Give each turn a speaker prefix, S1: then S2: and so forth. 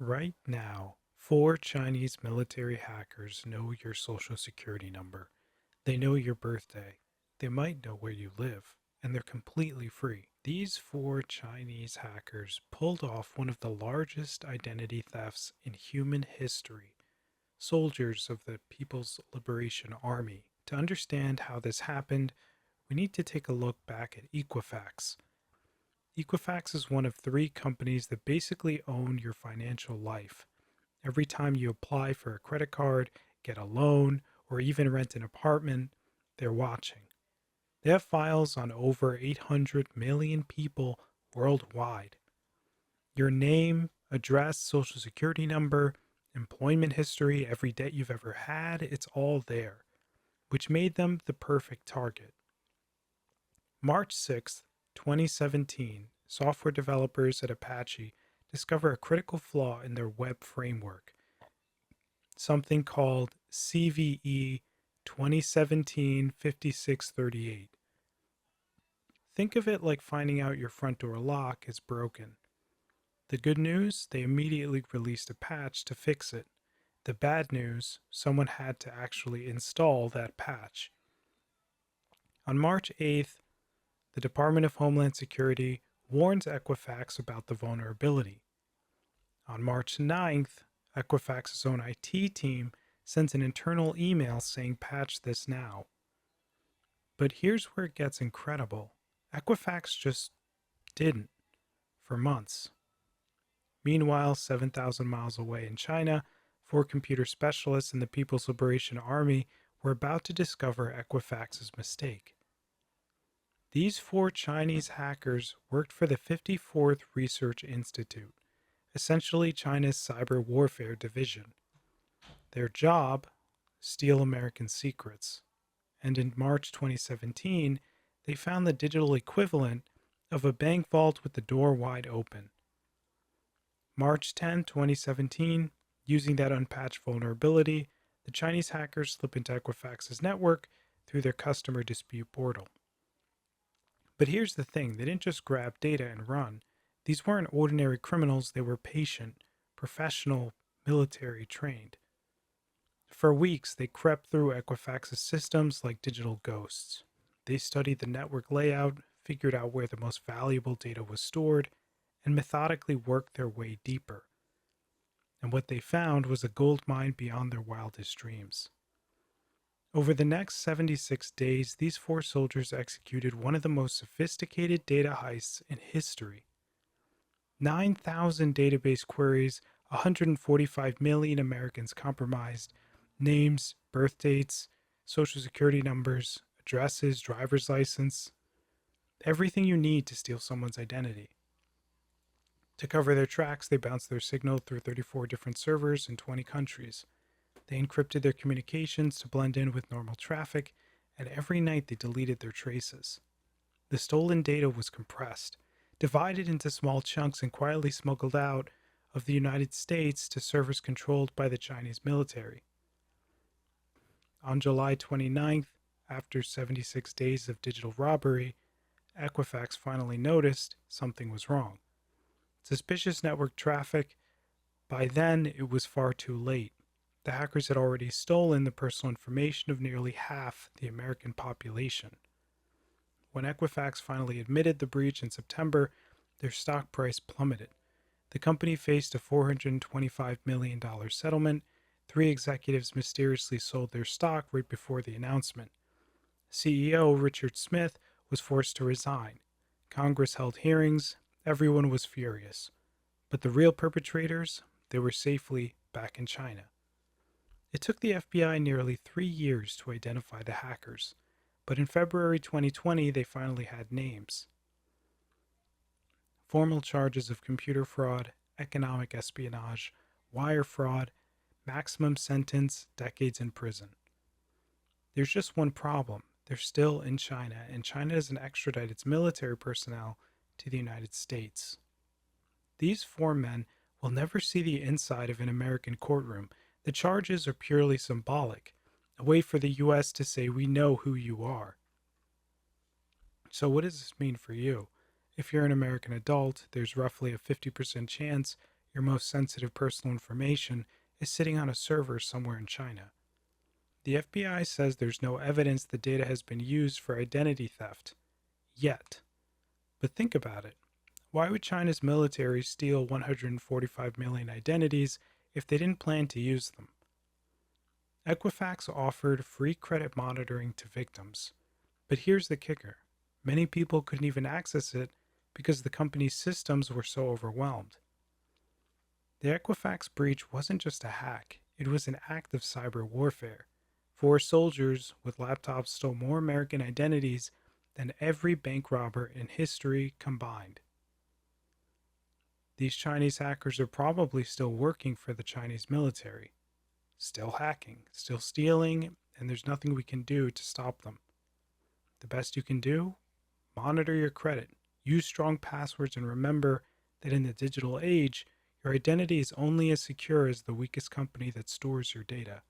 S1: Right now, four Chinese military hackers know your social security number. They know your birthday. They might know where you live, and they're completely free. These four Chinese hackers pulled off one of the largest identity thefts in human history. Soldiers of the People's Liberation Army. To understand how this happened, we need to take a look back at Equifax. Equifax is one of three companies that basically own your financial life. Every time you apply for a credit card, get a loan, or even rent an apartment, they're watching. They have files on over 800 million people worldwide. Your name, address, social security number, employment history, every debt you've ever had, it's all there, which made them the perfect target. March 6th, 2017, software developers at Apache discover a critical flaw in their web framework, something called CVE 2017-5638. Think of it like finding out your front door lock is broken. The good news, they immediately released a patch to fix it. The bad news, someone had to actually install that patch. On March 8th, the Department of Homeland Security warns Equifax about the vulnerability. On March 9th, Equifax's own IT team sends an internal email saying patch this now. But here's where it gets incredible. Equifax just didn't for months. Meanwhile, 7,000 miles away in China, four computer specialists in the People's Liberation Army were about to discover Equifax's mistake. These four Chinese hackers worked for the 54th Research Institute, essentially China's cyber warfare division. Their job? Steal American secrets. And in March 2017, they found the digital equivalent of a bank vault with the door wide open. March 10, 2017, using that unpatched vulnerability, the Chinese hackers slip into Equifax's network through their customer dispute portal. But here's the thing, they didn't just grab data and run. These weren't ordinary criminals, they were patient, professional, military trained. For weeks, they crept through Equifax's systems like digital ghosts. They studied the network layout, figured out where the most valuable data was stored, and methodically worked their way deeper. And what they found was a gold mine beyond their wildest dreams. Over the next 76 days, these four soldiers executed one of the most sophisticated data heists in history. 9,000 database queries, 145 million Americans compromised, names, birth dates, social security numbers, addresses, driver's license, everything you need to steal someone's identity. To cover their tracks, they bounced their signal through 34 different servers in 20 countries. They encrypted their communications to blend in with normal traffic, and every night they deleted their traces. The stolen data was compressed, divided into small chunks, and quietly smuggled out of the United States to servers controlled by the Chinese military. On July 29th, after 76 days of digital robbery, Equifax finally noticed something was wrong. Suspicious network traffic. By then, it was far too late. The hackers had already stolen the personal information of nearly half the American population. When Equifax finally admitted the breach in September, their stock price plummeted. The company faced a $425 million settlement. Three executives mysteriously sold their stock right before the announcement. CEO Richard Smith was forced to resign. Congress held hearings. Everyone was furious. But the real perpetrators, they were safely back in China. It took the FBI nearly 3 years to identify the hackers, but in February 2020 they finally had names. Formal charges of computer fraud, economic espionage, wire fraud, maximum sentence, decades in prison. There's just one problem. They're still in China, and China doesn't extradite its military personnel to the United States. These four men will never see the inside of an American courtroom. The charges are purely symbolic, a way for the U.S. to say we know who you are. So what does this mean for you? If you're an American adult, there's roughly a 50% chance your most sensitive personal information is sitting on a server somewhere in China. The FBI says there's no evidence the data has been used for identity theft. Yet. But think about it. Why would China's military steal 145 million identities if they didn't plan to use them? Equifax offered free credit monitoring to victims. But here's the kicker. Many people couldn't even access it because the company's systems were so overwhelmed. The Equifax breach wasn't just a hack, it was an act of cyber warfare. 4 soldiers with laptops stole more American identities than every bank robber in history combined. These Chinese hackers are probably still working for the Chinese military, still hacking, still stealing, and there's nothing we can do to stop them. The best you can do? Monitor your credit, use strong passwords, and remember that in the digital age, your identity is only as secure as the weakest company that stores your data.